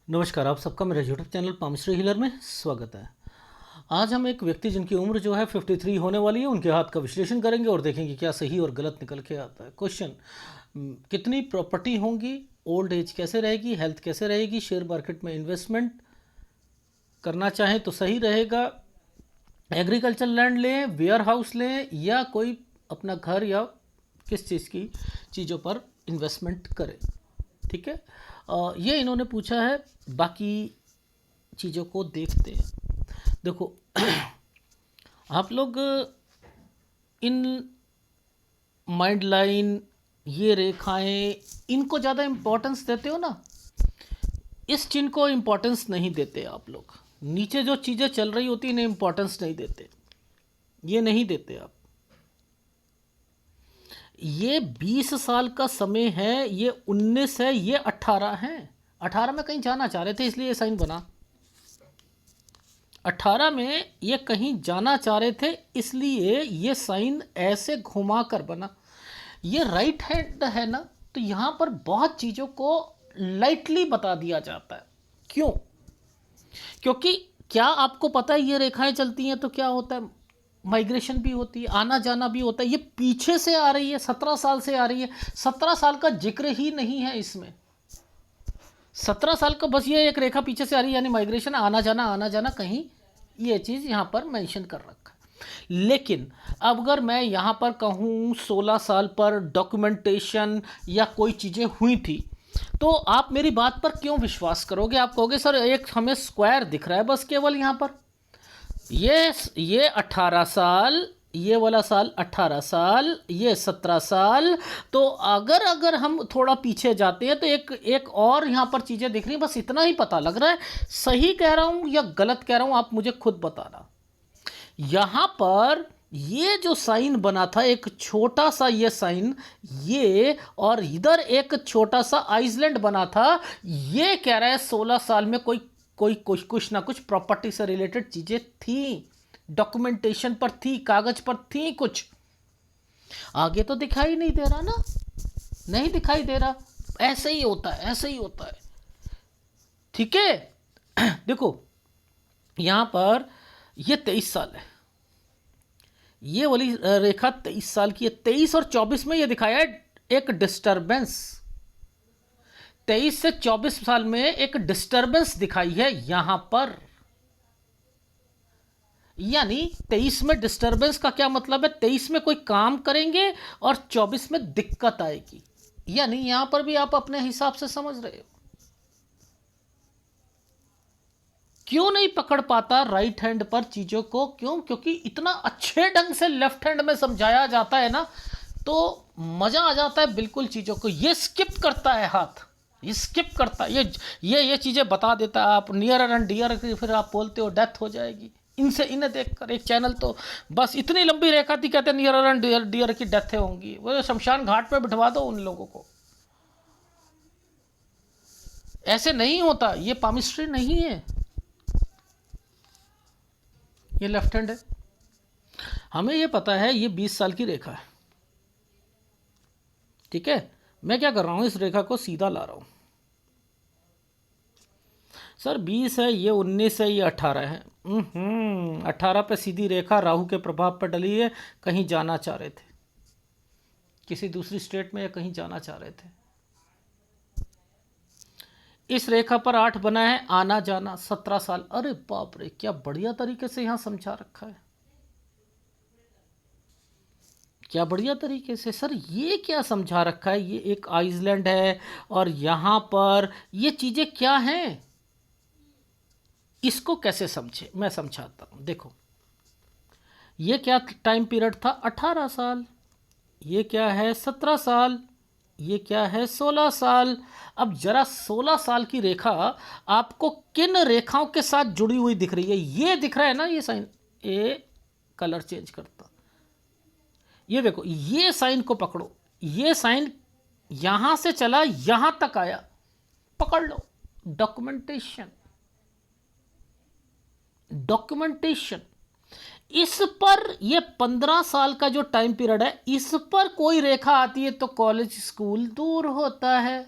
नमस्कार, आप सबका मेरे यूट्यूब चैनल पामश्री हीलर में स्वागत है। आज हम एक व्यक्ति जिनकी उम्र जो है 53 होने वाली है, उनके हाथ का विश्लेषण करेंगे और देखेंगे क्या सही और गलत निकल के आता है। क्वेश्चन, कितनी प्रॉपर्टी होंगी, ओल्ड एज कैसे रहेगी, हेल्थ कैसे रहेगी, शेयर मार्केट में इन्वेस्टमेंट करना चाहें तो सही रहेगा, एग्रीकल्चर लैंड लें, वेयर हाउस लें या कोई अपना घर या किस चीज़ की चीज़ों पर इन्वेस्टमेंट करें। ठीक है, ये इन्होंने पूछा है। बाकी चीज़ों को देखते हैं। देखो आप लोग इन माइंड लाइन, ये रेखाएं, इनको ज़्यादा इम्पोर्टेंस देते हो ना, इस चिन्ह को इम्पोर्टेंस नहीं देते आप लोग। नीचे जो चीज़ें चल रही होती इन्हें इम्पोर्टेंस नहीं देते, ये नहीं देते आप। ये 20 साल का समय है, ये 19 है, ये 18 है। 18 में कहीं जाना चाह रहे थे इसलिए ये साइन बना। 18 में ये कहीं जाना चाह रहे थे इसलिए ये साइन ऐसे घुमा कर बना। ये राइट हैंड है ना, तो यहाँ पर बहुत चीज़ों को लाइटली बता दिया जाता है। क्यों? क्योंकि क्या आपको पता है ये रेखाएं चलती हैं तो क्या होता है, माइग्रेशन भी होती है, आना जाना भी होता है। ये पीछे से आ रही है, 17 साल से आ रही है। 17 साल का जिक्र ही नहीं है इसमें। 17 साल का बस ये एक रेखा पीछे से आ रही है, यानी माइग्रेशन, आना जाना कहीं, ये चीज़ यहाँ पर मेंशन कर रखा है। लेकिन अब अगर मैं यहाँ पर कहूँ 16 साल पर डॉक्यूमेंटेशन या कोई चीज़ें हुई थी, तो आप मेरी बात पर क्यों विश्वास करोगे? आप कहोगे सर एक हमें स्क्वायर दिख रहा है बस केवल यहाँ पर, ये 18 साल, ये वाला साल 18 साल, ये 17 साल। तो अगर हम थोड़ा पीछे जाते हैं तो एक और यहाँ पर चीज़ें दिख रही हैं, बस इतना ही पता लग रहा है। सही कह रहा हूँ या गलत कह रहा हूँ आप मुझे खुद बताना। यहाँ पर ये जो साइन बना था, एक छोटा सा ये साइन, ये, और इधर एक छोटा सा आइसलैंड बना था। ये कह रहा है 16 साल में कोई कोई कुछ ना कुछ प्रॉपर्टी से रिलेटेड चीज़ें थी, डॉक्यूमेंटेशन पर थी, कागज पर थी कुछ। आगे तो दिखाई नहीं दे रहा ना, नहीं दिखाई दे रहा। ऐसे ही होता है, ऐसे ही होता है। ठीक है देखो यहां पर ये 23 साल है, ये वाली रेखा 23 साल की है। 23 और 24 में ये दिखाया है एक डिस्टरबेंस। 23 से 24 साल में एक डिस्टरबेंस दिखाई है यहां पर। यानी 23 में डिस्टरबेंस का क्या मतलब है? 23 में कोई काम करेंगे और 24 में दिक्कत आएगी। यानी यहां पर भी आप अपने हिसाब से समझ रहे हो। क्यों नहीं पकड़ पाता राइट हैंड पर चीजों को? क्यों? क्योंकि इतना अच्छे ढंग से लेफ्ट हैंड में समझाया जाता है ना, तो मजा आ जाता है बिल्कुल चीजों को। ये स्किप करता है हाथ, ये स्किप करता है, ये चीजें बता देता है। आप नियर एंड डियर, फिर आप बोलते हो डेथ हो जाएगी। इनसे इन्हें देखकर एक चैनल तो बस इतनी लंबी रेखा थी, कहते नियर एंड डियर डियर की डेथें होंगी। वो शमशान घाट पे बिठवा दो उन लोगों को। ऐसे नहीं होता, ये पामिस्ट्री नहीं है, ये लेफ्ट हैंड है। हमें ये पता है ये 20 साल की रेखा है। ठीक है, मैं क्या कर रहा हूं, इस रेखा को सीधा ला रहा हूं। सर 20 है, ये 19 है, ये 18 है। 18 पे सीधी रेखा राहु के प्रभाव पर डली है। कहीं जाना चाह रहे थे, किसी दूसरी स्टेट में या कहीं जाना चाह रहे थे। इस रेखा पर 8 बना है, आना जाना 17 साल। अरे बाप रे, क्या बढ़िया तरीके से यहां समझा रखा है, क्या बढ़िया तरीके से। सर ये क्या समझा रखा है? ये एक आइसलैंड है और यहां पर ये चीजें क्या हैं, इसको कैसे समझे, मैं समझाता हूं। देखो ये क्या टाइम पीरियड था, 18 साल। ये क्या है, 17 साल। ये क्या है, 16 साल। अब जरा 16 साल की रेखा आपको किन रेखाओं के साथ जुड़ी हुई दिख रही है? ये दिख रहा है ना, ये साइन, ये कलर चेंज करता, ये देखो, ये साइन को पकड़ो। ये साइन यहां से चला यहां तक आया, पकड़ लो। Documentation, documentation. इस पर ये 15 साल का जो टाइम पीरियड है, इस पर कोई रेखा आती है तो कॉलेज स्कूल दूर होता है।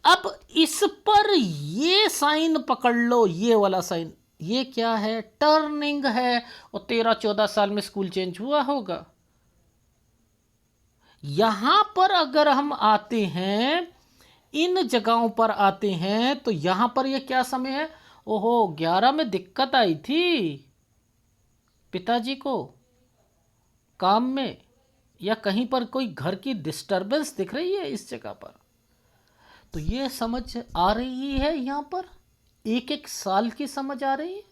अब इस पर ये साइन पकड़ लो, ये वाला साइन, ये क्या है, टर्निंग है। और 13-14 साल में स्कूल चेंज हुआ होगा। यहां पर अगर हम आते हैं, इन जगहों पर आते हैं, तो यहां पर ये क्या समय है, ओहो 11 में दिक्कत आई थी पिताजी को काम में, या कहीं पर कोई घर की डिस्टरबेंस दिख रही है इस जगह पर। तो ये समझ आ रही है, यहां पर एक एक साल की समझ आ रही है।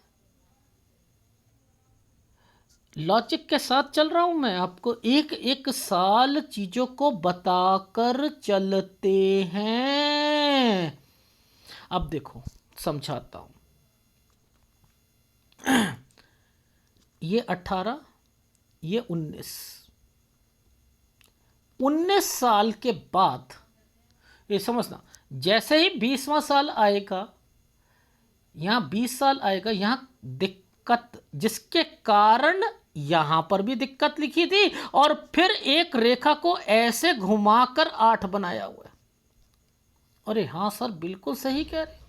लॉजिक के साथ चल रहा हूं मैं, आपको एक एक साल चीजों को बताकर चलते हैं। अब देखो समझाता हूं। ये 18, ये 19 साल के बाद, ये समझना, जैसे ही 20वां साल आएगा, यहां 20 साल आएगा, यहां दिक्कत, जिसके कारण यहां पर भी दिक्कत लिखी थी, और फिर एक रेखा को ऐसे घुमाकर 8 बनाया हुआ है। अरे हाँ सर, बिल्कुल सही कह रहे।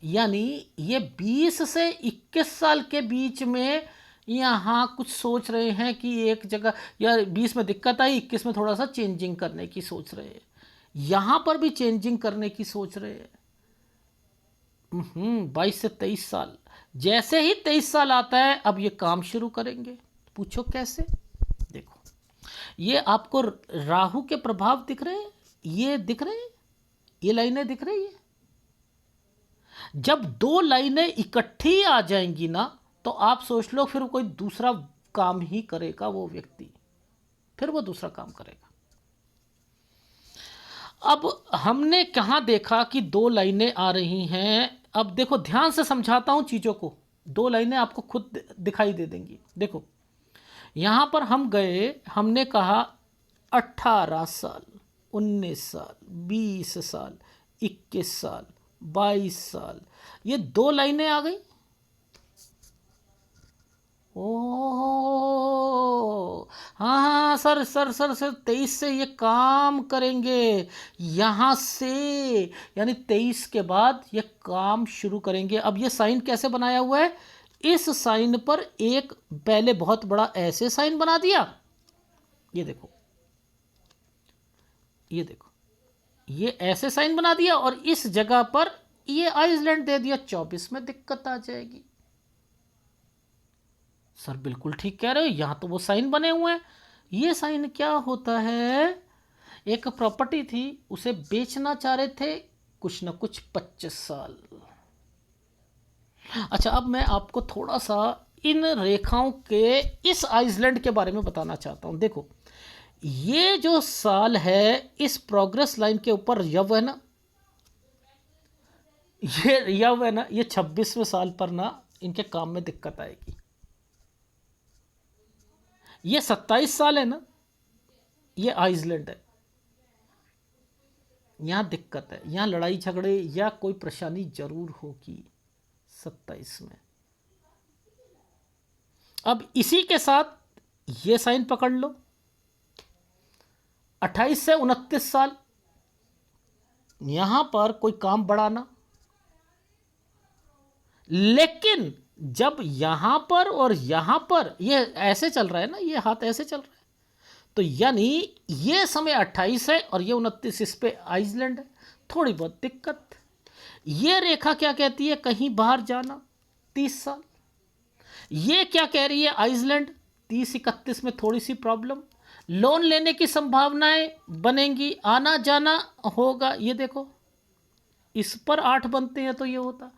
यानी ये 20 से 21 साल के बीच में यहाँ कुछ सोच रहे हैं कि एक जगह, या 20 में दिक्कत आई, 21 में थोड़ा सा चेंजिंग करने की सोच रहे हैं, यहाँ पर भी चेंजिंग करने की सोच रहे हैं। 22 से 23 साल, जैसे ही 23 साल आता है, अब ये काम शुरू करेंगे। पूछो कैसे? देखो, ये आपको राहु के प्रभाव दिख रहे हैं, ये दिख रहे हैं, ये लाइनें दिख रही है। जब 2 लाइनें इकट्ठी आ जाएंगी ना, तो आप सोच लो फिर कोई दूसरा काम ही करेगा वो व्यक्ति, फिर वो दूसरा काम करेगा। अब हमने कहाँ देखा कि 2 लाइनें आ रही हैं। अब देखो, ध्यान से समझाता हूं चीज़ों को, 2 लाइनें आपको खुद दिखाई दे देंगी। देखो, यहाँ पर हम गए, हमने कहा 18 साल, 19 साल, 20 साल, 21 साल, 22 साल, ये 2 लाइनें आ गई। ओ हाँ हाँ सर सर सर सर, 23 से ये काम करेंगे, यहाँ से, यानी 23 के बाद ये काम शुरू करेंगे। अब ये साइन कैसे बनाया हुआ है, इस साइन पर एक पहले बहुत बड़ा ऐसे साइन बना दिया, ये देखो, ये देखो, ये ऐसे साइन बना दिया, और इस जगह पर ये आइसलैंड दे दिया। 24 में दिक्कत आ जाएगी। सर बिल्कुल ठीक कह रहे हो, यहां तो वो साइन बने हुए हैं। ये साइन क्या होता है, एक प्रॉपर्टी थी, उसे बेचना चाह रहे थे, कुछ ना कुछ 25 साल। अच्छा, अब मैं आपको थोड़ा सा इन रेखाओं के, इस आइसलैंड के बारे में बताना चाहता हूं। देखो, ये जो साल है, इस प्रोग्रेस लाइन के ऊपर यव है ना, ये यव है ना, ये 26वें साल पर ना इनके काम में दिक्कत आएगी। ये 27 साल है ना, ये आइसलैंड है, यहां दिक्कत है, यहां लड़ाई झगड़े या कोई परेशानी जरूर होगी 27 में। अब इसी के साथ ये साइन पकड़ लो, 28 से 29 साल, यहां पर कोई काम बढ़ाना, लेकिन जब यहां पर और यहां पर ये ऐसे चल रहा है ना, ये हाथ ऐसे चल रहा है, तो यानी ये समय 28 है और ये 29, इस पे आइसलैंड है, थोड़ी बहुत दिक्कत। ये रेखा क्या कहती है, कहीं बाहर जाना, 30 साल। ये क्या कह रही है, आइसलैंड 30-31 में थोड़ी सी प्रॉब्लम, लोन लेने की संभावनाएं बनेंगी, आना जाना होगा। ये देखो, इस पर 8 बनते हैं तो ये होता।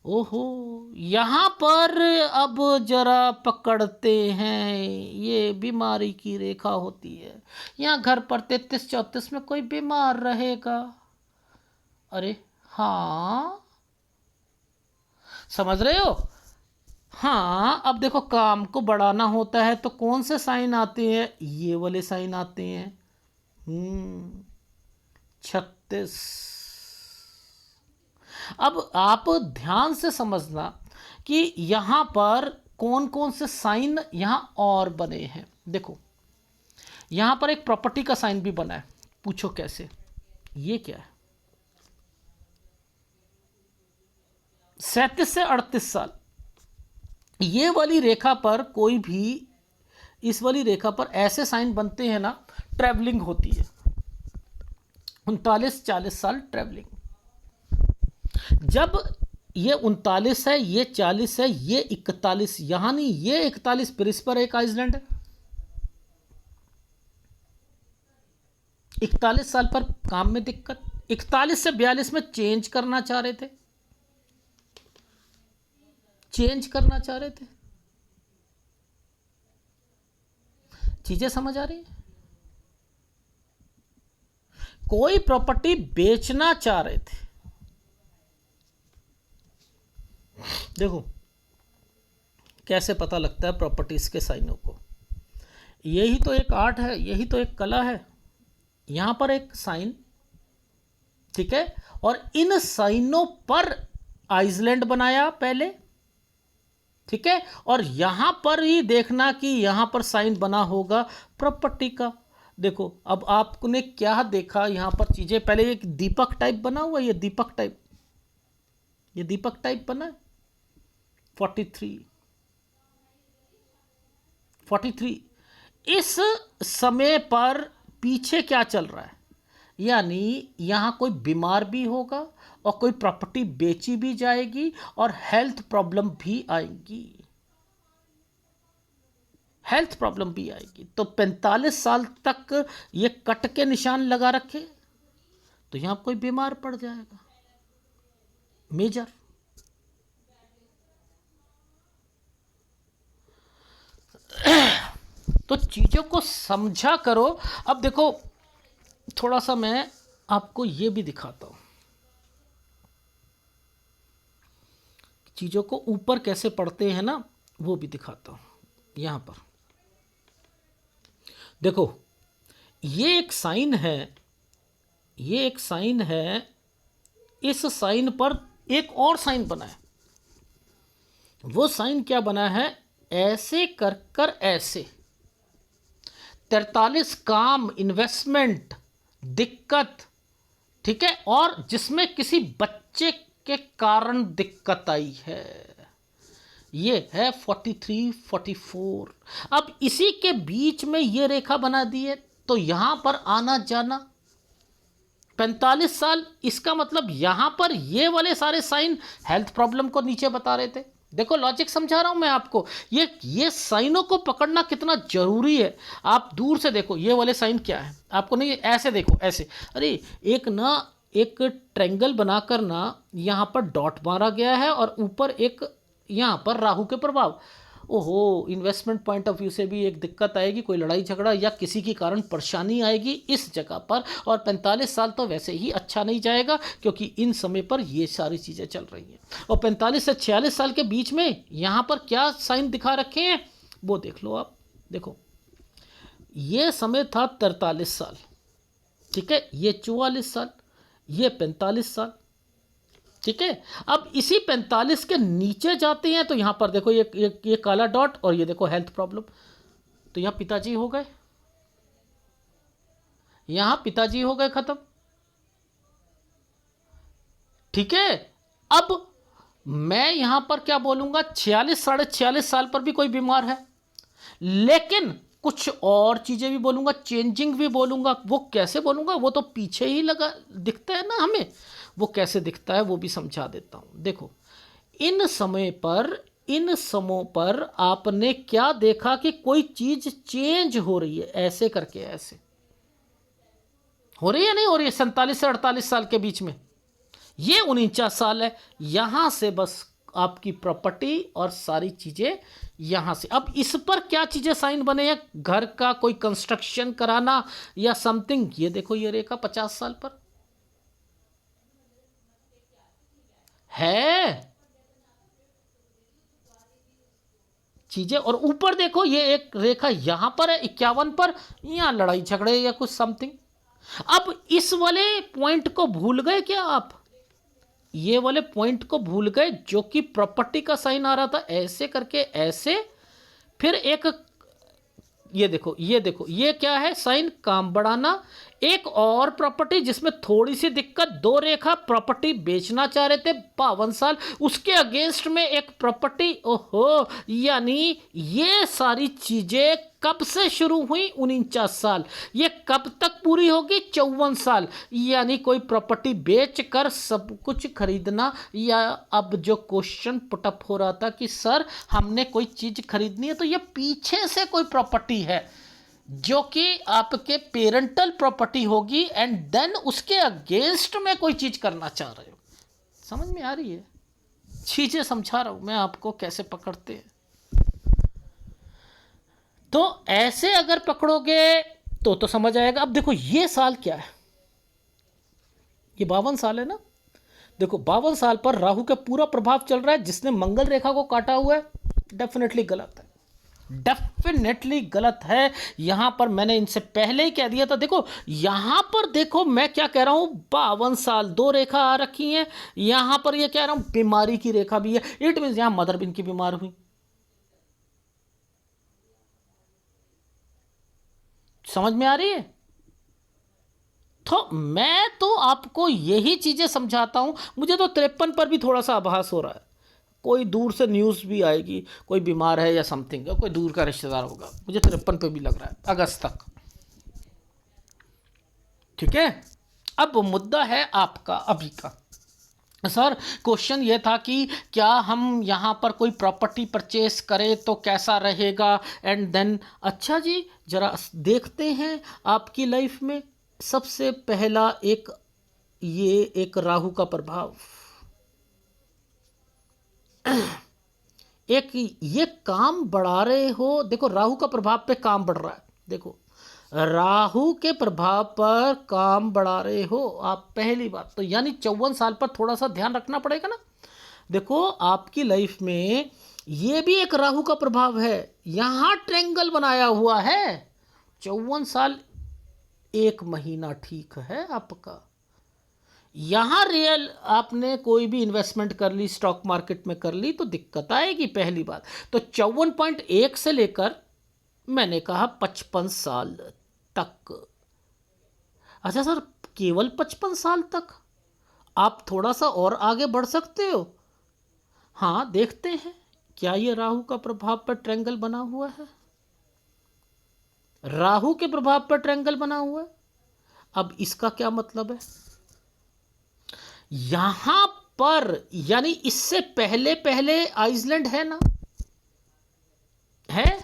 ओहो, यहाँ पर अब जरा पकड़ते हैं, ये बीमारी की रेखा होती है। यहाँ घर पर 33-34 में कोई बीमार रहेगा। अरे हाँ, समझ रहे हो? हाँ, अब देखो, काम को बढ़ाना होता है तो कौन से साइन आते हैं, ये वाले साइन आते हैं। 36। अब आप ध्यान से समझना कि यहां पर कौन कौन से साइन यहां और बने हैं। देखो, यहां पर एक प्रॉपर्टी का साइन भी बना है, पूछो कैसे, ये क्या है, 37 से 38 साल, ये वाली रेखा पर कोई भी, इस वाली रेखा पर ऐसे साइन बनते हैं ना, ट्रैवलिंग होती है। 39-40 साल ट्रैवलिंग। जब ये 39 है, ये 40 है, ये 41, यहां नहीं, ये 41, फिर इस पर एक आइसलैंड है। 41 साल पर काम में दिक्कत, 41 से 42 में चेंज करना चाह रहे थे, चेंज करना चाह रहे थे। चीजें समझ आ रही है? कोई प्रॉपर्टी बेचना चाह रहे थे। देखो कैसे पता लगता है प्रॉपर्टीज के साइनों को। यही तो एक आर्ट है, यही तो एक कला है। यहां पर एक साइन, ठीक है, और इन साइनों पर आइसलैंड बनाया पहले, ठीक है, और यहां पर ही देखना कि यहां पर साइन बना होगा प्रॉपर्टी का। देखो अब आपने क्या देखा यहां पर चीजें, पहले एक दीपक टाइप बना हुआ, ये दीपक टाइप, ये दीपक टाइप बना है। 43 इस समय पर पीछे क्या चल रहा है, यानी यहां कोई बीमार भी होगा और कोई प्रॉपर्टी बेची भी जाएगी और हेल्थ प्रॉब्लम भी आएगी, हेल्थ प्रॉब्लम भी आएगी। तो 45 साल तक ये कट के निशान लगा रखे तो यहां कोई बीमार पड़ जाएगा मेजर। तो चीजों को समझा करो। अब देखो थोड़ा सा मैं आपको ये भी दिखाता हूं, चीजों को ऊपर कैसे पढ़ते हैं ना, वो भी दिखाता हूं। यहां पर देखो ये एक साइन है, ये एक साइन है, इस साइन पर एक और साइन बना है। वो साइन क्या बना है, ऐसे कर कर ऐसे 43 काम, इन्वेस्टमेंट, दिक्कत, ठीक है, और जिसमें किसी बच्चे के कारण दिक्कत आई है, ये है 43, 44। अब इसी के बीच में ये रेखा बना दी है, तो यहां पर आना जाना 45 साल, इसका मतलब यहां पर ये वाले सारे साइन हेल्थ प्रॉब्लम को नीचे बता रहे थे। देखो लॉजिक समझा रहा हूं मैं आपको, ये साइनों को पकड़ना कितना जरूरी है। आप दूर से देखो ये वाले साइन क्या है, आपको नहीं, ऐसे देखो ऐसे, अरे एक ट्रायंगल बनाकर ना यहां पर डॉट मारा गया है और ऊपर एक यहां पर राहु के प्रभाव। ओहो, इन्वेस्टमेंट पॉइंट ऑफ व्यू से भी एक दिक्कत आएगी, कोई लड़ाई झगड़ा या किसी के कारण परेशानी आएगी इस जगह पर। और 45 साल तो वैसे ही अच्छा नहीं जाएगा क्योंकि इन समय पर ये सारी चीज़ें चल रही हैं। और 45 से 46 साल के बीच में यहाँ पर क्या साइन दिखा रखे हैं वो देख लो आप। देखो ये समय था 43 साल, ठीक है, ये 44 साल, ये 45 साल, ठीक है। अब इसी 45 के नीचे जाते हैं तो यहां पर देखो ये काला डॉट और ये देखो हेल्थ प्रॉब्लम। तो यहां पिताजी हो गए, यहां पिताजी हो गए खत्म, ठीक है। अब मैं यहां पर क्या बोलूंगा, 46, 46.5 साल पर भी कोई बीमार है, लेकिन कुछ और चीजें भी बोलूंगा, चेंजिंग भी बोलूंगा। वो कैसे बोलूंगा, वो तो पीछे ही लगा दिखता है ना हमें, वो कैसे दिखता है वो भी समझा देता हूं। देखो इन समयों पर आपने क्या देखा कि कोई चीज चेंज हो रही है, ऐसे करके ऐसे हो रही है, नहीं हो रही है। 47 से 48 साल के बीच में ये 49 साल है, यहां से बस आपकी प्रॉपर्टी और सारी चीजें यहां से। अब इस पर क्या चीजें साइन बने हैं, घर का कोई कंस्ट्रक्शन कराना या समथिंग। ये देखो ये रेखा 50 साल पर है चीजें। और ऊपर देखो ये एक रेखा यहां पर है 51 पर, यहां लड़ाई झगड़े या कुछ समथिंग। अब इस वाले पॉइंट को भूल गए क्या आप, ये वाले पॉइंट को भूल गए जो कि प्रॉपर्टी का साइन आ रहा था, ऐसे करके ऐसे, फिर एक ये देखो ये क्या है साइन, काम बढ़ाना, एक और प्रॉपर्टी जिसमें थोड़ी सी दिक्कत, 2 रेखा प्रॉपर्टी बेचना चाह रहे थे 52 साल, उसके अगेंस्ट में एक प्रॉपर्टी, ओहो, यानी ये सारी चीजें कब से शुरू हुई? 49 साल। ये कब तक पूरी होगी? 54 साल। यानी कोई प्रॉपर्टी बेच कर सब कुछ खरीदना, या अब जो क्वेश्चन पुटअप हो रहा था कि सर हमने कोई चीज खरीदनी है तो ये पीछे से कोई प्रॉपर्टी है जो कि आपके पेरेंटल प्रॉपर्टी होगी, एंड देन उसके अगेंस्ट में कोई चीज करना चाह रहे हो। समझ में आ रही है? चीजें समझा रहा हूं मैं आपको कैसे पकड़ते हैं। तो ऐसे अगर पकड़ोगे तो समझ आएगा। अब देखो ये साल क्या है, ये 52 साल है ना। देखो 52 साल पर राहु का पूरा प्रभाव चल रहा है, जिसने मंगल रेखा को काटा हुआ है। डेफिनेटली गलत है, डेफिनेटली गलत है। यहां पर मैंने इनसे पहले ही कह दिया था। देखो यहां पर देखो मैं क्या कह रहा हूं, 52 साल 2 रेखा आ रखी हैं। यहां पर ये कह रहा हूं बीमारी की रेखा भी है। इट मीन यहां मदर बिन की बीमार हुई। समझ में आ रही है? तो मैं तो आपको यही चीजें समझाता हूं। मुझे तो 53 पर भी थोड़ा सा आभास हो रहा है, कोई दूर से न्यूज़ भी आएगी, कोई बीमार है या समथिंग, कोई दूर का रिश्तेदार होगा। मुझे 53 पे भी लग रहा है, अगस्त तक। ठीक है, अब मुद्दा है आपका अभी का। सर क्वेश्चन ये था कि क्या हम यहाँ पर कोई प्रॉपर्टी परचेस करें तो कैसा रहेगा, एंड देन अच्छा जी जरा देखते हैं आपकी लाइफ में। सबसे पहला एक राहु का प्रभाव, एक ये काम बढ़ा रहे हो। देखो राहु का प्रभाव पे काम बढ़ रहा है। देखो राहु के प्रभाव पर काम बढ़ा रहे हो आप, पहली बात तो, यानी 54 साल पर थोड़ा सा ध्यान रखना पड़ेगा ना। देखो आपकी लाइफ में ये भी एक राहु का प्रभाव है, यहां ट्रेंगल बनाया हुआ है। 54 साल 1 महीना ठीक है आपका। यहां रियल आपने कोई भी इन्वेस्टमेंट कर ली, स्टॉक मार्केट में कर ली, तो दिक्कत आएगी पहली बात। तो 54.1 से लेकर मैंने कहा 55 साल तक। अच्छा सर केवल 55 साल तक? आप थोड़ा सा और आगे बढ़ सकते हो। हाँ देखते हैं क्या ये राहु का प्रभाव पर ट्रायंगल बना हुआ है। राहु के प्रभाव पर ट्रायंगल बना हुआ है। अब इसका क्या मतलब है, यहां पर यानी इससे पहले पहले आइसलैंड है ना, है।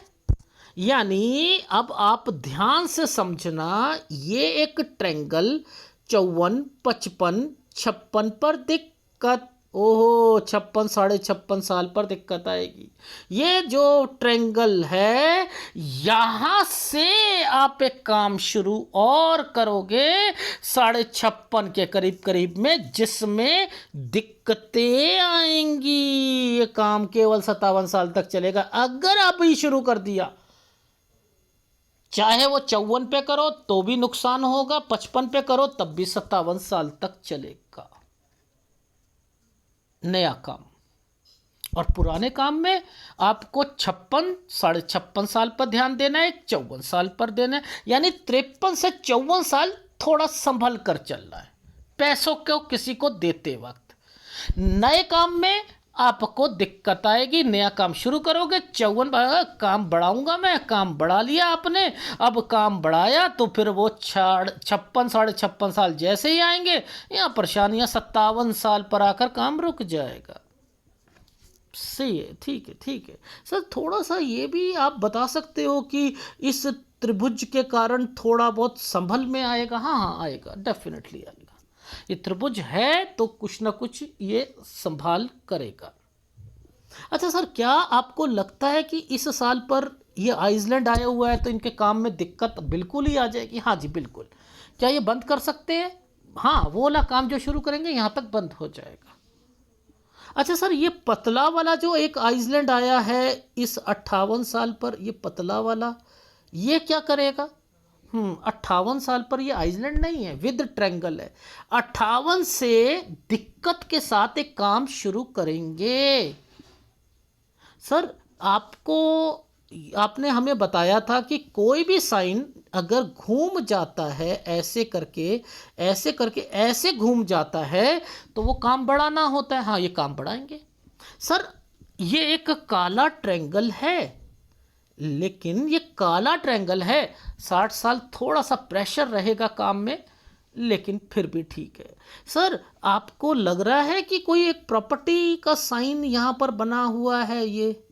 यानी अब आप ध्यान से समझना, ये एक ट्रायंगल 54, 55, 56 पर दिक्कत, ओहो 56, 56.5 साल पर दिक्कत आएगी। ये जो ट्रायंगल है यहां से आप एक काम शुरू और करोगे 56.5 के करीब करीब में, जिसमें दिक्कतें आएंगी। ये काम केवल 57 साल तक चलेगा अगर आप ही शुरू कर दिया। चाहे वो 54 पे करो तो भी नुकसान होगा, 55 पे करो तब भी 57 साल तक चलेगा नया काम। और पुराने काम में आपको 56, 56.5 साल पर ध्यान देना है, 54 साल पर देना है। यानी 53 से 54 साल थोड़ा संभल कर चलना है पैसों को किसी को देते वक्त। नए काम में आपको दिक्कत आएगी, नया काम शुरू करोगे 54 काम बढ़ाऊंगा मैं, काम बढ़ा लिया आपने। अब काम बढ़ाया तो फिर वो 56, 56.5 साल जैसे ही आएंगे, यहाँ परेशानियां 57 साल पर आकर काम रुक जाएगा। सही है, ठीक है, ठीक है। सर थोड़ा सा ये भी आप बता सकते हो कि इस त्रिभुज के कारण थोड़ा बहुत संभल में आएगा? हाँ हाँ आएगा, डेफिनेटली आएगा। ये त्रिभुज है तो कुछ ना कुछ ये संभाल करेगा। अच्छा सर क्या आपको लगता है कि इस साल पर ये आइसलैंड आया हुआ है तो इनके काम में दिक्कत बिल्कुल ही आ जाएगी? हाँ जी बिल्कुल। क्या ये बंद कर सकते हैं? हाँ, वो वाला काम जो शुरू करेंगे यहाँ तक बंद हो जाएगा। अच्छा सर ये पतला वाला जो एक आइसलैंड आया है इस 58 साल पर, ये पतला वाला ये क्या करेगा? 58 साल पर ये आइसलैंड नहीं है, विद ट्रायंगल है। 58 से दिक्कत के साथ एक काम शुरू करेंगे। सर आपको आपने हमें बताया था कि कोई भी साइन अगर घूम जाता है ऐसे करके ऐसे घूम जाता है तो वो काम बढ़ाना होता है। हाँ, ये काम बढ़ाएंगे। सर, ये एक काला ट्रायंगल है, लेकिन ये काला ट्रायंगल है, 60 साल थोड़ा सा प्रेशर रहेगा काम में, लेकिन फिर भी ठीक है। सर, आपको लग रहा है कि कोई एक प्रॉपर्टी का साइन यहां पर बना हुआ है ये?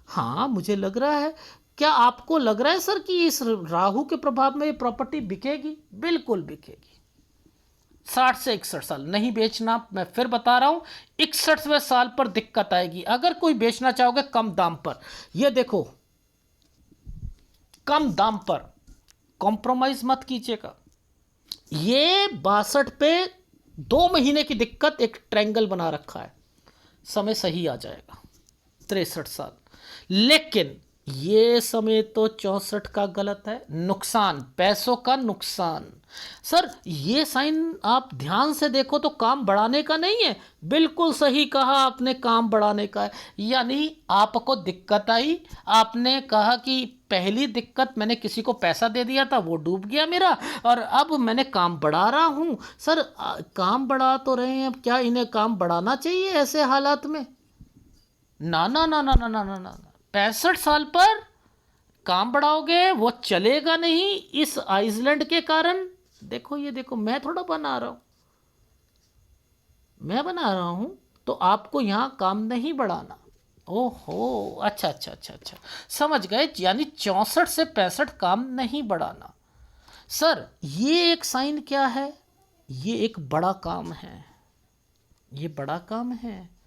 हाँ, मुझे लग रहा है। क्या आपको लग रहा है सर कि इस राहु के प्रभाव में ये प्रॉपर्टी बिकेगी? बिल्कुल बिकेगी। 60 से 61 साल नहीं बेचना, मैं फिर बता रहा हूं, 61वें साल पर दिक्कत आएगी अगर कोई बेचना चाहोगे कम दाम पर। ये देखो, कम दाम पर कॉम्प्रोमाइज मत कीजिएगा। ये 62 पे 2 महीने की दिक्कत, एक ट्रायंगल बना रखा है, समय सही आ जाएगा। 63 साल, लेकिन ये समय तो 64 का गलत है, नुकसान, पैसों का नुकसान। सर, ये साइन आप ध्यान से देखो तो काम बढ़ाने का नहीं है। बिल्कुल सही कहा आपने, काम बढ़ाने का है। यानी आपको दिक्कत आई, आपने कहा कि पहली दिक्कत, मैंने किसी को पैसा दे दिया था, वो डूब गया मेरा, और अब मैंने काम बढ़ा रहा हूं। सर, काम बढ़ा तो रहे हैं, अब क्या इन्हें काम बढ़ाना चाहिए ऐसे हालात में? ना ना ना ना ना ना ना ना, 65 साल पर काम बढ़ाओगे वो चलेगा नहीं, इस आइसलैंड के कारण। देखो, ये देखो, मैं थोड़ा बना रहा हूं, मैं बना रहा हूं, तो आपको यहां काम नहीं बढ़ाना। ओहो, अच्छा अच्छा अच्छा अच्छा, समझ गए। यानी 64 से 65 काम नहीं बढ़ाना। सर, ये एक साइन क्या है? ये एक बड़ा काम है, ये बड़ा काम है।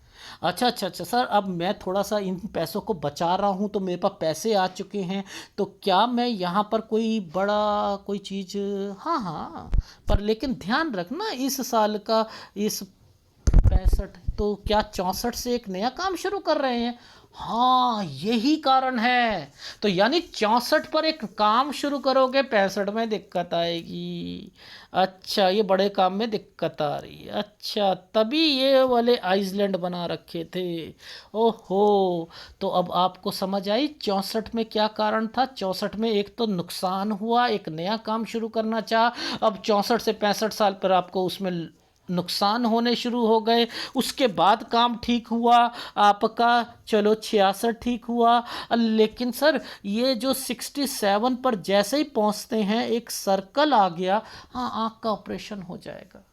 अच्छा अच्छा अच्छा सर, अब मैं थोड़ा सा इन पैसों को बचा रहा हूँ, तो मेरे पास पैसे आ चुके हैं, तो क्या मैं यहाँ पर कोई बड़ा कोई चीज़, हाँ हाँ, पर लेकिन ध्यान रखना इस साल का, इस 65, तो क्या 64 से एक नया काम शुरू कर रहे हैं? हाँ, यही कारण है। तो यानी 64 पर एक काम शुरू करोगे, 65 में दिक्कत आएगी। अच्छा, ये बड़े काम में दिक्कत आ रही है। अच्छा, तभी ये वाले आइसलैंड बना रखे थे। ओहो, तो अब आपको समझ आई 64 में क्या कारण था। 64 में एक तो नुकसान हुआ, एक नया काम शुरू करना चाहा, अब 64 से 65 साल पर आपको उसमें नुकसान होने शुरू हो गए। उसके बाद काम ठीक हुआ आपका, चलो 66 ठीक हुआ। लेकिन सर, ये जो 67 पर जैसे ही पहुंचते हैं, एक सर्कल आ गया, हाँ, आँख का ऑपरेशन हो जाएगा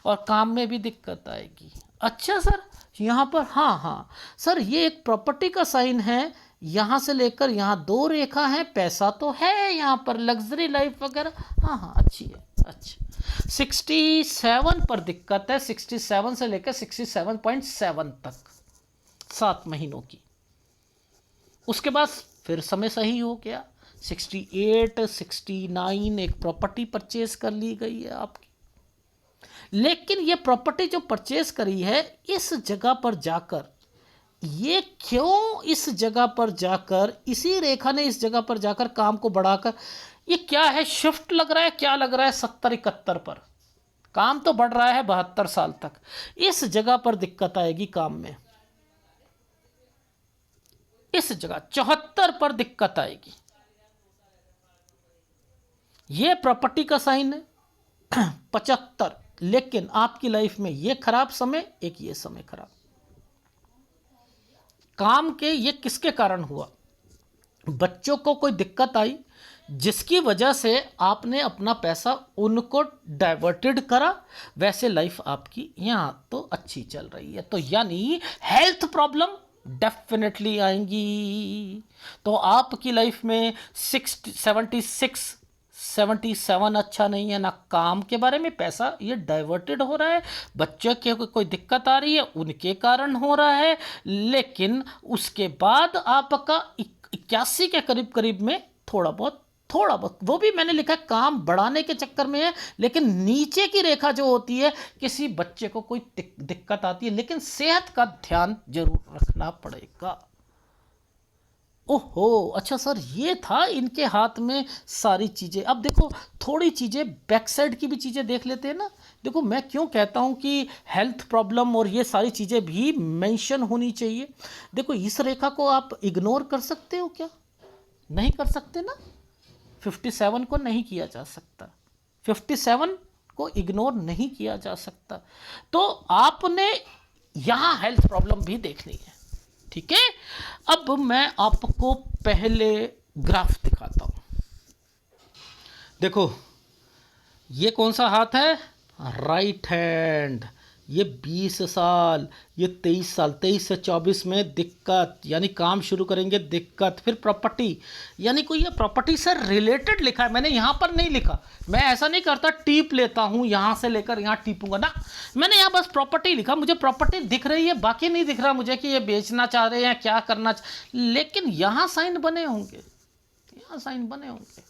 और काम में भी दिक्कत आएगी। अच्छा सर, यहाँ पर, हाँ हाँ सर, ये एक प्रॉपर्टी का साइन है, यहाँ से लेकर यहाँ 2 रेखा है, पैसा तो है यहाँ पर, लग्जरी लाइफ वगैरह, हाँ हाँ, अच्छी है। अच्छा, 67 पर दिक्कत है, 67 से लेकर 67.7 तक, 7 महीनों की। उसके बाद फिर समय सही हो गया, 68, 69, एक प्रॉपर्टी परचेज कर ली गई है आपकी। लेकिन ये प्रॉपर्टी जो परचेज करी है, इस जगह पर जाकर, ये क्यों इस जगह पर जाकर, इसी रेखा ने इस जगह पर जाकर काम को बढ़ाकर, ये क्या है, शिफ्ट लग रहा है, क्या लग रहा है, 70-71 पर काम तो बढ़ रहा है 72 साल तक। इस जगह पर दिक्कत आएगी काम में, इस जगह 74 पर दिक्कत आएगी। ये प्रॉपर्टी का साइन है 75, लेकिन आपकी लाइफ में ये खराब समय, एक ये समय खराब, काम के, ये किसके कारण हुआ? बच्चों को कोई दिक्कत आई, जिसकी वजह से आपने अपना पैसा उनको डाइवर्टेड करा, वैसे लाइफ आपकी यहाँ तो अच्छी चल रही है। तो यानी हेल्थ प्रॉब्लम डेफिनेटली आएंगी। तो आपकी लाइफ में 77 अच्छा नहीं है ना, काम के बारे में पैसा ये डाइवर्टेड हो रहा है, बच्चों के कोई दिक्कत आ रही है उनके कारण हो रहा है, लेकिन उसके बाद आपका 81 के करीब करीब में थोड़ा बहुत, वो भी मैंने लिखा है काम बढ़ाने के चक्कर में है, लेकिन नीचे की रेखा जो होती है, किसी बच्चे को कोई दिक्कत आती है, लेकिन सेहत का ध्यान जरूर रखना पड़ेगा। ओहो, अच्छा सर, ये था इनके हाथ में सारी चीज़ें। अब देखो थोड़ी चीज़ें बैक साइड की भी चीज़ें देख लेते हैं ना। देखो मैं क्यों कहता हूँ कि हेल्थ प्रॉब्लम और ये सारी चीज़ें भी मेंशन होनी चाहिए। देखो इस रेखा को आप इग्नोर कर सकते हो क्या? नहीं कर सकते ना। 57 को नहीं किया जा सकता, 57 को इग्नोर नहीं किया जा सकता। तो आपने यहाँ हेल्थ प्रॉब्लम भी देखनी है, ठीक है। अब मैं आपको पहले ग्राफ दिखाता हूं। देखो ये कौन सा हाथ है? Right hand. ये 20 साल, ये 23 साल, 23 से 24 में दिक्कत, यानी काम शुरू करेंगे दिक्कत। फिर प्रॉपर्टी, यानी कोई ये प्रॉपर्टी से रिलेटेड लिखा है, मैंने यहाँ पर नहीं लिखा। मैं ऐसा नहीं करता टीप लेता हूँ यहाँ से लेकर यहाँ टीपूंगा ना, मैंने यहाँ बस प्रॉपर्टी लिखा। मुझे प्रॉपर्टी दिख रही है, बाकी नहीं दिख रहा मुझे कि ये बेचना चाह रहे हैं, क्या करना लेकिन यहाँ साइन बने होंगे, यहाँ साइन बने होंगे।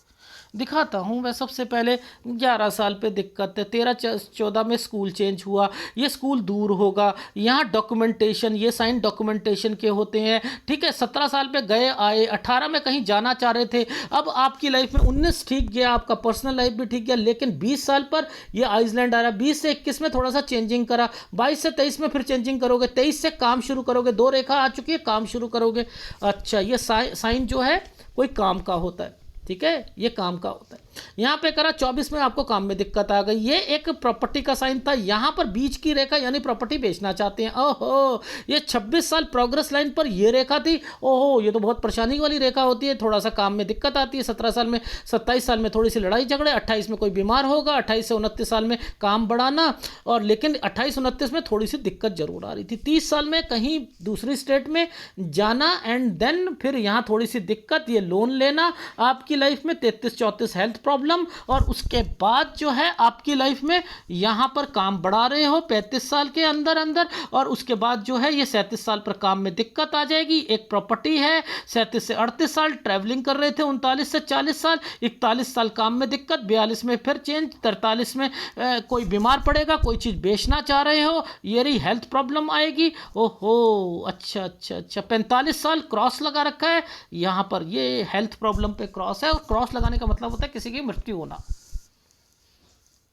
दिखाता हूँ मैं। सबसे पहले 11 साल पे दिक्कत है, 13-14 में स्कूल चेंज हुआ, ये स्कूल दूर होगा। यहाँ डॉक्यूमेंटेशन, ये साइन डॉक्यूमेंटेशन के होते हैं, ठीक है। 17 साल पे गए आए, 18 में कहीं जाना चाह रहे थे। अब आपकी लाइफ में 19 ठीक गया, आपका पर्सनल लाइफ भी ठीक गया, लेकिन 20 साल पर ये आइसलैंड आ रहा। 20 से 21 में थोड़ा सा चेंजिंग करा, 22 से 23 में फिर चेंजिंग करोगे, 23 से काम शुरू करोगे, 2 रेखा आ चुकी है, काम शुरू करोगे। अच्छा ये साइन जो है कोई काम का होता है, ठीक है, ये काम का होता है। यहाँ पे करा 24 में आपको काम में दिक्कत आ गई, ये एक प्रॉपर्टी का साइन था। यहाँ पर बीच की रेखा यानी प्रॉपर्टी बेचना चाहते हैं। ओहो, ये 26 साल प्रोग्रेस लाइन पर ये रेखा थी। ओहो, ये तो बहुत परेशानी वाली रेखा होती है, थोड़ा सा काम में दिक्कत आती है। 17 साल में, 27 साल में थोड़ी सी लड़ाई झगड़े, 28 में कोई बीमार होगा, 28 से 29 साल में काम बढ़ाना, और लेकिन 28-29 में थोड़ी सी दिक्कत जरूर आ रही थी। 30 साल में कहीं दूसरी स्टेट में जाना, एंड देन फिर यहाँ थोड़ी सी दिक्कत, ये लोन लेना आपकी लाइफ में। 33-34 हेल्थ प्रॉब्लम, और उसके बाद जो है आपकी लाइफ में यहां पर काम बढ़ा रहे हो 35 साल के अंदर अंदर, और उसके बाद जो है ये 37 साल पर काम में दिक्कत आ जाएगी। एक प्रॉपर्टी है, 37 से 38 साल ट्रैवलिंग कर रहे थे, 39 से 40 साल, 41 साल काम में दिक्कत, 42 में फिर चेंज, 43 में कोई बीमार पड़ेगा, कोई चीज़ बेचना चाह रहे हो, ये रही हेल्थ प्रॉब्लम आएगी। ओहो, अच्छा अच्छा अच्छा, 45 साल क्रॉस लगा रखा है यहाँ पर, ये हेल्थ प्रॉब्लम पे क्रॉस है, और क्रॉस लगाने का मतलब होता है किसी की मृत्यु होना।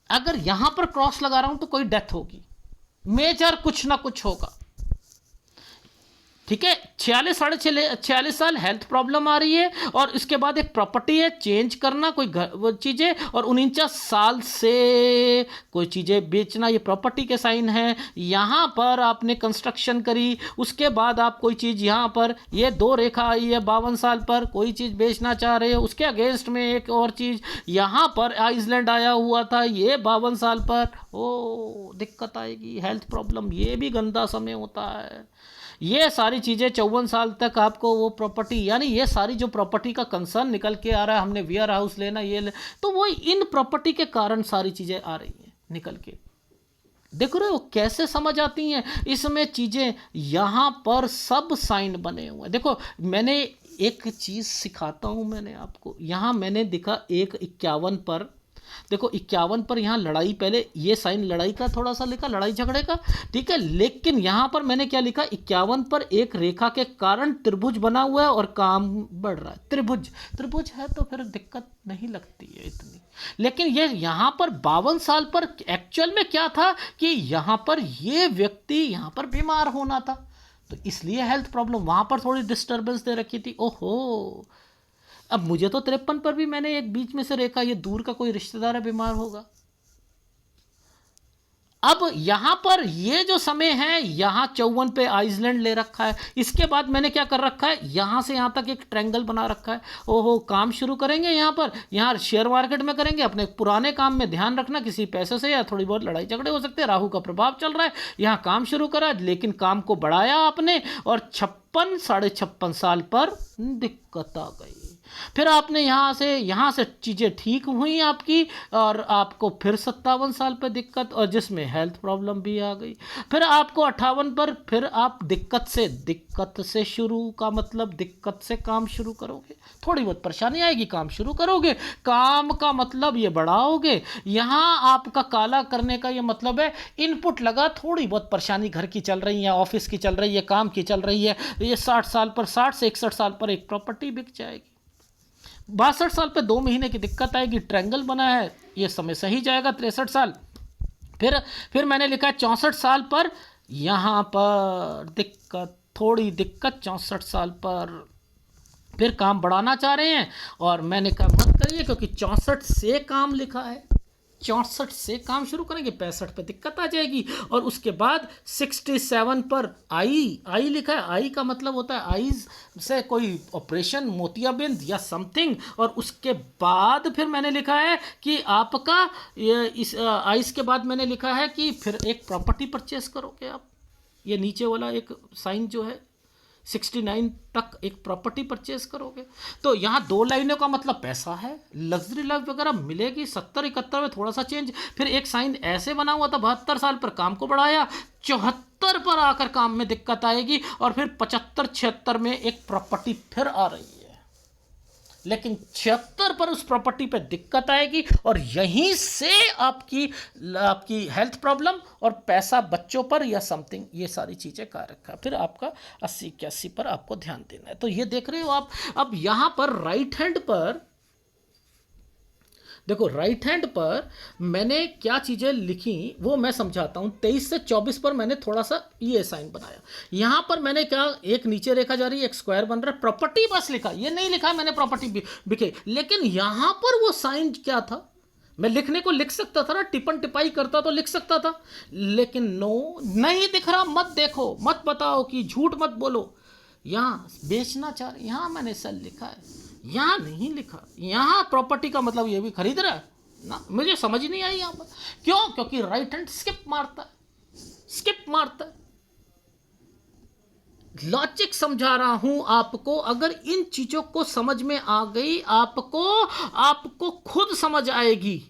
अगर यहां पर क्रॉस लगा रहा हूं तो कोई डेथ होगी, मेजर कुछ ना कुछ होगा, ठीक है। 46 साल हेल्थ प्रॉब्लम आ रही है, और इसके बाद एक प्रॉपर्टी है चेंज करना, कोई वो चीज़ें, और 49 साल से कोई चीज़ें बेचना, ये प्रॉपर्टी के साइन है। यहाँ पर आपने कंस्ट्रक्शन करी, उसके बाद आप कोई चीज़ यहाँ पर, ये 2 रेखा आई है 52 साल पर, कोई चीज़ बेचना चाह रहे हो, उसके अगेंस्ट में एक और चीज़ यहाँ पर आइसलैंड आया हुआ था, ये 52 साल पर। ओ, दिक्कत आएगी, हेल्थ प्रॉब्लम, ये भी गंदा समय होता है। ये सारी चीज़ें 54 साल तक आपको वो प्रॉपर्टी, यानी ये सारी जो प्रॉपर्टी का कंसर्न निकल के आ रहा है, हमने वेयर हाउस लेना, तो वो इन प्रॉपर्टी के कारण सारी चीज़ें आ रही हैं निकल के। देख रहे हो कैसे समझ आती हैं इसमें चीज़ें। यहाँ पर सब साइन बने हुए हैं। देखो मैंने एक चीज़ सिखाता हूँ, मैंने आपको यहाँ मैंने दिखा एक 51 पर, देखो 51 पर यहाँ लड़ाई, पहले ये साइन लड़ाई का थोड़ा सा लिखा, लड़ाई झगड़े का, ठीक है। लेकिन यहाँ पर मैंने क्या लिखा, 51 पर एक रेखा के कारण त्रिभुज बना हुआ है और काम बढ़ रहा है। त्रिभुज है तो फिर दिक्कत नहीं लगती है इतनी। लेकिन ये यहाँ पर 52 साल पर एक्चुअल में क्या था कि यहाँ पर ये व्यक्ति यहाँ पर बीमार होना था, तो इसलिए हेल्थ प्रॉब्लम, वहाँ पर थोड़ी डिस्टर्बेंस दे रखी थी। ओहो, अब मुझे तो 53 पर भी मैंने एक बीच में से रेखा, ये दूर का कोई रिश्तेदार है बीमार होगा। अब यहां पर ये जो समय है, यहां 54 पे आइसलैंड ले रखा है। इसके बाद मैंने क्या कर रखा है, यहां से यहां तक एक ट्रायंगल बना रखा है। ओहो, काम शुरू करेंगे यहां पर, यहां शेयर मार्केट में करेंगे, अपने पुराने काम में ध्यान रखना, किसी पैसे से या थोड़ी बहुत लड़ाई झगड़े हो सकते हैं, राहु का प्रभाव चल रहा है। यहां काम शुरू करा, लेकिन काम को बढ़ाया आपने, और 56 साढ़े 56 साल पर दिक्कत आ गई। फिर आपने यहाँ से चीज़ें ठीक हुई आपकी, और आपको फिर 57 साल पर दिक्कत, और जिसमें हेल्थ प्रॉब्लम भी आ गई। फिर आपको 58 पर फिर आप दिक्कत से शुरू का मतलब दिक्कत से काम शुरू करोगे, थोड़ी बहुत परेशानी आएगी, काम शुरू करोगे, काम का मतलब ये बढ़ाओगे। यहाँ आपका काला करने का ये मतलब है इनपुट लगा, थोड़ी बहुत परेशानी घर की चल रही है, ऑफिस की चल रही है, काम की चल रही है, ये 60 से 61 साल पर एक प्रॉपर्टी बिक जाएगी। 62 साल पे 2 महीने की दिक्कत आएगी, ट्रायंगल बना है, ये समय सही जाएगा 63 साल। फिर मैंने लिखा है 64 साल पर, यहाँ पर दिक्कत, थोड़ी दिक्कत 64 साल पर। फिर काम बढ़ाना चाह रहे हैं, और मैंने कहा मत करिए, क्योंकि 64 से काम लिखा है, 64 से काम शुरू करेंगे, 65 पे दिक्कत आ जाएगी। और उसके बाद 67 पर आई लिखा है, आई का मतलब होता है आईज से कोई ऑपरेशन, मोतियाबिंद या समथिंग। और उसके बाद फिर मैंने लिखा है कि आपका इस आईज के बाद मैंने लिखा है कि फिर एक प्रॉपर्टी परचेस करोगे आप, ये नीचे वाला एक साइन जो है 69 तक एक प्रॉपर्टी परचेज करोगे। तो यहाँ 2 लाइनों का मतलब पैसा है, लग्जरी लाइफ वगैरह मिलेगी। 70-71 में थोड़ा सा चेंज, फिर एक साइन ऐसे बना हुआ था, 72 साल पर काम को बढ़ाया, 74 पर आकर काम में दिक्कत आएगी, और फिर 75-76 में एक प्रॉपर्टी फिर आ रही है, लेकिन 76 पर उस प्रॉपर्टी पे दिक्कत आएगी, और यहीं से आपकी हेल्थ प्रॉब्लम और पैसा बच्चों पर या समथिंग, ये सारी चीज़ें का रखा। फिर आपका 80-81 पर आपको ध्यान देना है। तो ये देख रहे हो आप। अब यहाँ पर राइट हैंड पर देखो, राइट हैंड पर मैंने क्या चीज़ें लिखी वो मैं समझाता हूँ। 23 से 24 पर मैंने थोड़ा सा ये साइन बनाया। यहाँ पर मैंने क्या, एक नीचे रेखा जा रही है, एक स्क्वायर बन रहा है, प्रॉपर्टी बस लिखा, ये नहीं लिखा मैंने प्रॉपर्टी बिके। लेकिन यहाँ पर वो साइन क्या था, मैं लिखने को लिख सकता था ना, टिपन टिपाई करता तो लिख सकता था, लेकिन नो, नहीं दिख रहा, मत देखो, मत बताओ कि झूठ मत बोलो। यहाँ बेचना चाह रहे, यहाँ मैंने सेल लिखा है, यहाँ नहीं लिखा। यहाँ प्रॉपर्टी का मतलब ये भी खरीद रहा है ना, मुझे समझ नहीं आई यहाँ पर क्यों, क्योंकि राइट हैंड स्किप मारता है। लॉजिक समझा रहा हूं आपको, अगर इन चीजों को समझ में आ गई, आपको खुद समझ आएगी।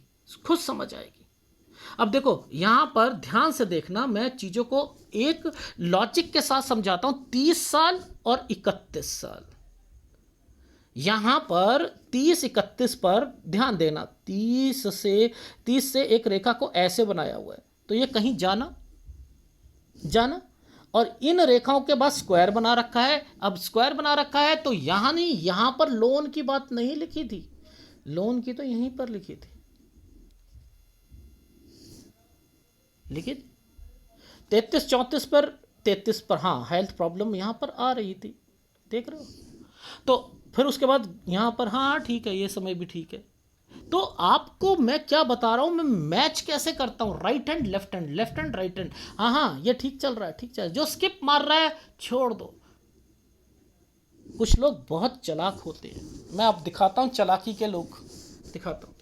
अब देखो यहां पर ध्यान से देखना, मैं चीजों को एक लॉजिक के साथ समझाता हूं। 30 साल और 31 साल, यहां पर 30-31 पर ध्यान देना। 30 से एक रेखा को ऐसे बनाया हुआ है, तो ये कहीं जाना, और इन रेखाओं के बाद स्क्वायर बना रखा है। अब स्क्वायर बना रखा है तो यहां नहीं, यहां पर लोन की बात नहीं लिखी थी, लोन की तो यहीं पर लिखी थी, लिखी 33-34 पर, 33 पर हाँ हेल्थ प्रॉब्लम यहां पर आ रही थी, देख रहे हो। तो फिर उसके बाद यहाँ पर हाँ ठीक है, ये समय भी ठीक है। तो आपको मैं क्या बता रहा हूँ, मैं मैच कैसे करता हूँ, right hand left hand right hand, हाँ ये ठीक चल रहा है, जो स्किप मार रहा है छोड़ दो। कुछ लोग बहुत चालाक होते हैं, मैं अब दिखाता हूँ चालाकी के लोग, दिखाता हूँ।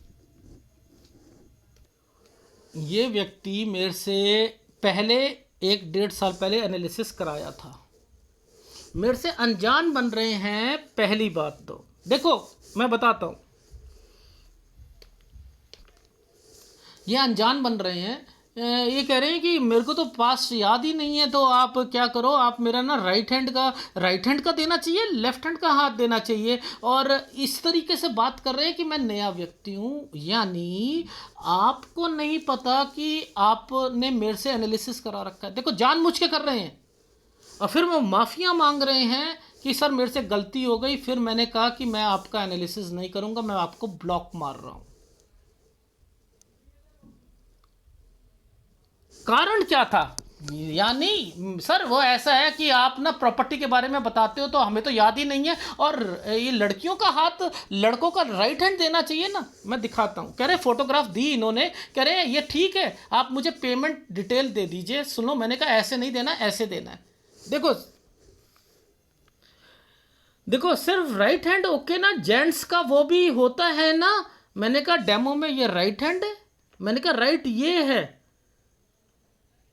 ये व्यक्ति मेरे से पहले 1-1.5 साल पहले एनालिसिस कराया था, मेरे से अनजान बन रहे हैं। पहली बात तो देखो मैं बताता हूँ, ये अनजान बन रहे हैं, ये कह रहे हैं कि मेरे को तो पास याद ही नहीं है, तो आप क्या करो, आप मेरा ना राइट हैंड का देना चाहिए, लेफ्ट हैंड का हाथ देना चाहिए। और इस तरीके से बात कर रहे हैं कि मैं नया व्यक्ति हूँ, यानी आपको नहीं पता कि आपने मेरे से एनालिसिस करा रखा है। देखो जानबूझ के कर रहे हैं, और फिर वो माफ़िया मांग रहे हैं कि सर मेरे से गलती हो गई। फिर मैंने कहा कि मैं आपका एनालिसिस नहीं करूंगा, मैं आपको ब्लॉक मार रहा हूं। कारण क्या था, यानी सर वो ऐसा है कि आप ना प्रॉपर्टी के बारे में बताते हो तो हमें तो याद ही नहीं है, और ये लड़कियों का हाथ लड़कों का राइट हैंड देना चाहिए ना। मैं दिखाता हूँ, कह रहे फोटोग्राफ दी इन्होंने, कह रहे ये ठीक है, आप मुझे पेमेंट डिटेल दे दीजिए। सुनो, मैंने कहा ऐसे नहीं देना, ऐसे देना है। देखो सिर्फ राइट हैंड ओके ना, जेंट्स का वो भी होता है ना। मैंने कहा डेमो में ये राइट हैंड है, मैंने कहा राइट ये है,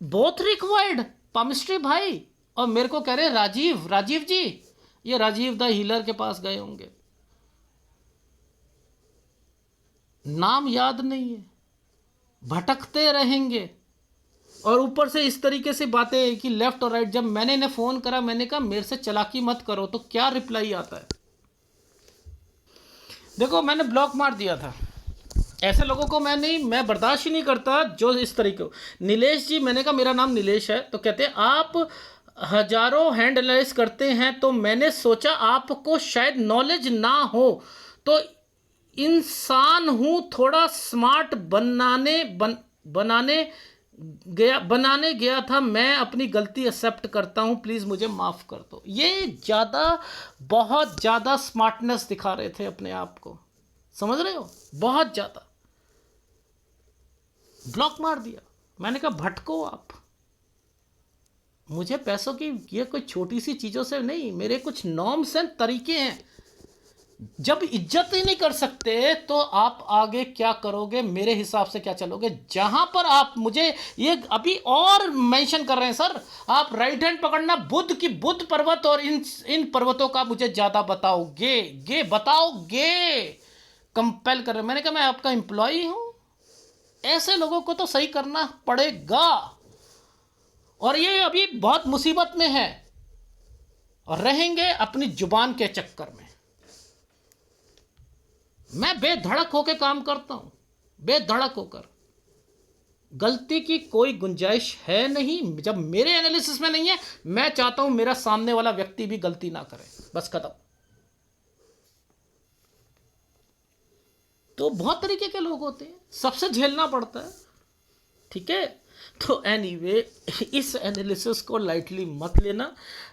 बोथ रिक्वायर्ड पामिस्ट्री भाई। और मेरे को कह रहे राजीव जी, ये राजीव द हीलर के पास गए होंगे। नाम याद नहीं है, भटकते रहेंगे। और ऊपर से इस तरीके से बातें कि लेफ्ट और राइट। जब मैंने इन्हें फ़ोन करा, मैंने कहा मेरे से चालाकी मत करो, तो क्या रिप्लाई आता है देखो। मैंने ब्लॉक मार दिया था ऐसे लोगों को। मैं बर्दाश्त ही नहीं करता जो इस तरीके। नीलेश जी, मैंने कहा मेरा नाम नीलेश है, तो कहते हैं आप हजारों हैंड एनालाइज करते हैं, तो मैंने सोचा आपको शायद नॉलेज ना हो, तो इंसान हूं, थोड़ा स्मार्ट बनाने गया था मैं, अपनी गलती एक्सेप्ट करता हूं, प्लीज़ मुझे माफ़ कर दो। ये ज़्यादा, बहुत ज़्यादा स्मार्टनेस दिखा रहे थे अपने आप को, समझ रहे हो, बहुत ज़्यादा। ब्लॉक मार दिया। मैंने कहा भटको आप, मुझे पैसों की ये कोई छोटी सी चीज़ों से नहीं, मेरे कुछ नॉर्म्स एंड तरीके हैं। जब इज्जत ही नहीं कर सकते तो आप आगे क्या करोगे, मेरे हिसाब से क्या चलोगे। जहां पर आप मुझे ये अभी और मेंशन कर रहे हैं सर, आप राइट हैंड पकड़ना बुद्ध पर्वत और इन पर्वतों का मुझे ज़्यादा बताओगे कंपेल कर रहे। मैंने कहा मैं आपका एम्प्लॉई हूं, ऐसे लोगों को तो सही करना पड़ेगा। और ये अभी बहुत मुसीबत में है और रहेंगे अपनी जुबान के चक्कर में। मैं बेधड़क होकर काम करता हूं, बेधड़क होकर। गलती की कोई गुंजाइश है नहीं, जब मेरे एनालिसिस में नहीं है। मैं चाहता हूं मेरा सामने वाला व्यक्ति भी गलती ना करे, बस खत्म। तो बहुत तरीके के लोग होते हैं, सबसे झेलना पड़ता है, ठीक है। तो एनीवे, इस एनालिसिस को लाइटली मत लेना।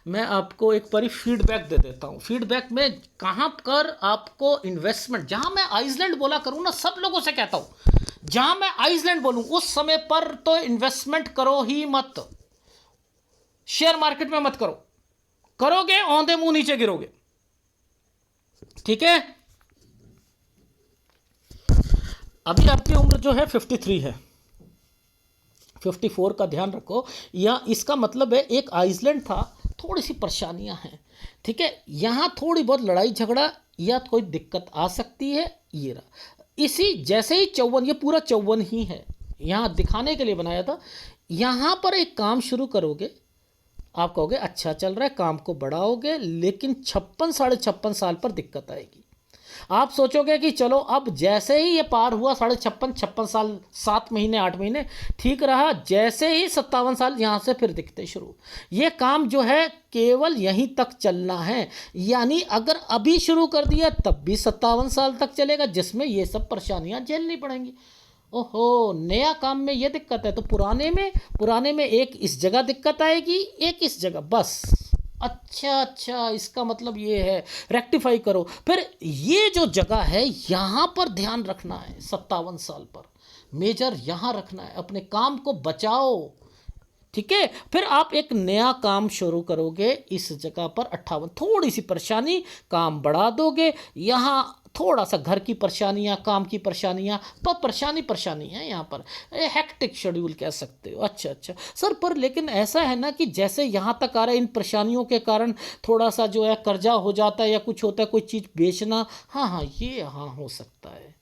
मैं आपको एक बारी फीडबैक दे देता हूँ। फीडबैक में कहाँ कर आपको इन्वेस्टमेंट, जहाँ मैं आइसलैंड बोला करूँ ना, सब लोगों से कहता हूँ, जहाँ मैं आइसलैंड बोलूँ उस समय पर तो इन्वेस्टमेंट करो ही मत, शेयर मार्केट में मत करो। करोगे औंधे मुंह नीचे गिरोगे, ठीक है। अभी आपकी उम्र जो है 53 है, 54 का ध्यान रखो। या इसका मतलब है एक आइसलैंड था, थोड़ी सी परेशानियां हैं, ठीक है। यहाँ थोड़ी बहुत लड़ाई झगड़ा या कोई दिक्कत आ सकती है। ये रहा, इसी जैसे ही 54, ये पूरा 54 ही है, यहाँ दिखाने के लिए बनाया था। यहाँ पर एक काम शुरू करोगे, आप कहोगे अच्छा चल रहा है, काम को बढ़ाओगे, लेकिन 56 56.5 साल पर दिक्कत आएगी। आप सोचोगे कि चलो अब जैसे ही ये पार हुआ 56 साल, 7 महीने 8 महीने ठीक रहा, जैसे ही 57 साल यहाँ से फिर दिखते शुरू। ये काम जो है केवल यहीं तक चलना है, यानी अगर अभी शुरू कर दिया तब भी 57 साल तक चलेगा, जिसमें ये सब परेशानियाँ झेलनी पड़ेंगी। ओहो, नया काम में ये दिक्कत है तो पुराने में एक इस जगह दिक्कत आएगी, एक इस जगह, बस। अच्छा, इसका मतलब ये है, रेक्टिफाई करो। फिर ये जो जगह है यहाँ पर ध्यान रखना है, 57 साल पर मेजर यहाँ रखना है, अपने काम को बचाओ, ठीक है। फिर आप एक नया काम शुरू करोगे इस जगह पर 58, थोड़ी सी परेशानी, काम बढ़ा दोगे। यहाँ थोड़ा सा घर की परेशानियाँ, काम की परेशानियाँ, पर परेशानी है यहाँ पर, हेक्टिक शेड्यूल कह सकते हो। अच्छा सर, पर लेकिन ऐसा है ना कि जैसे यहाँ तक आ रहा है, इन परेशानियों के कारण थोड़ा सा जो है कर्जा हो जाता है या कुछ होता है, कोई चीज़ बेचना, हाँ ये हाँ हो सकता है।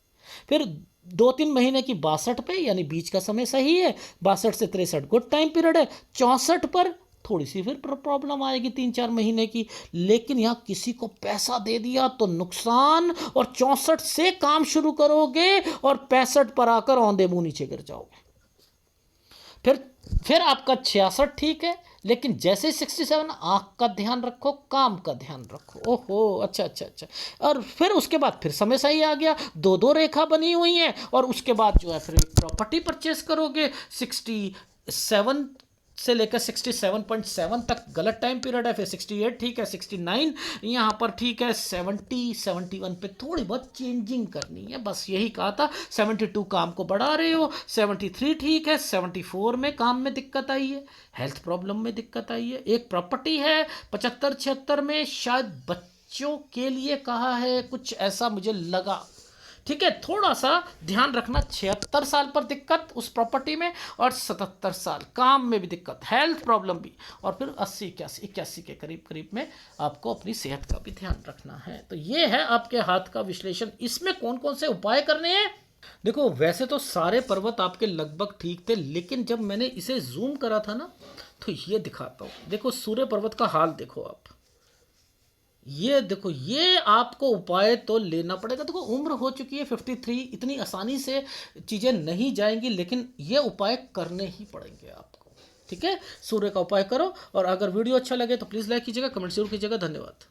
फिर 2-3 महीने की 62 पे, यानी बीच का समय सही है, 62 से 63 गुड टाइम पीरियड है। 64 पर थोड़ी सी फिर प्रॉब्लम आएगी 3-4 महीने की, लेकिन यहाँ किसी को पैसा दे दिया तो नुकसान। और 64 से काम शुरू करोगे और 65 पर आकर औंधे मुंह नीचे गिर जाओगे। फिर आपका 66 ठीक है, लेकिन जैसे 67, आँख का ध्यान रखो, काम का ध्यान रखो। ओहो, अच्छा। और फिर उसके बाद फिर समय सही आ गया, 2-2 रेखा बनी हुई है, और उसके बाद जो है फिर एक प्रॉपर्टी परचेस करोगे। 67 से लेकर 67.7 तक गलत टाइम पीरियड है, फिर 68 ठीक है, 69 यहाँ पर ठीक है, 70 71 पे थोड़ी बहुत चेंजिंग करनी है, बस यही कहा था। 72 काम को बढ़ा रहे हो, 73 ठीक है, 74 में काम में दिक्कत आई है, हेल्थ प्रॉब्लम में दिक्कत आई है, एक प्रॉपर्टी है। 75-76 में शायद बच्चों के लिए कहा है, कुछ ऐसा मुझे लगा, ठीक है। थोड़ा सा ध्यान रखना, 76 साल पर दिक्कत उस प्रॉपर्टी में, और 77 साल काम में भी दिक्कत, हेल्थ प्रॉब्लम भी, और फिर 80-81 के करीब में आपको अपनी सेहत का भी ध्यान रखना है। तो ये है आपके हाथ का विश्लेषण। इसमें कौन कौन से उपाय करने हैं देखो वैसे तो सारे पर्वत आपके लगभग ठीक थे, लेकिन जब मैंने इसे जूम करा था ना, तो ये दिखाता हूँ। देखो सूर्य पर्वत का हाल देखो आप, ये देखो, ये आपको उपाय तो लेना पड़ेगा। देखो उम्र हो चुकी है 53, इतनी आसानी से चीज़ें नहीं जाएंगी, लेकिन ये उपाय करने ही पड़ेंगे आपको। ठीक है, सूर्य का उपाय करो। और अगर वीडियो अच्छा लगे तो प्लीज़ लाइक कीजिएगा, कमेंट जरूर कीजिएगा। धन्यवाद।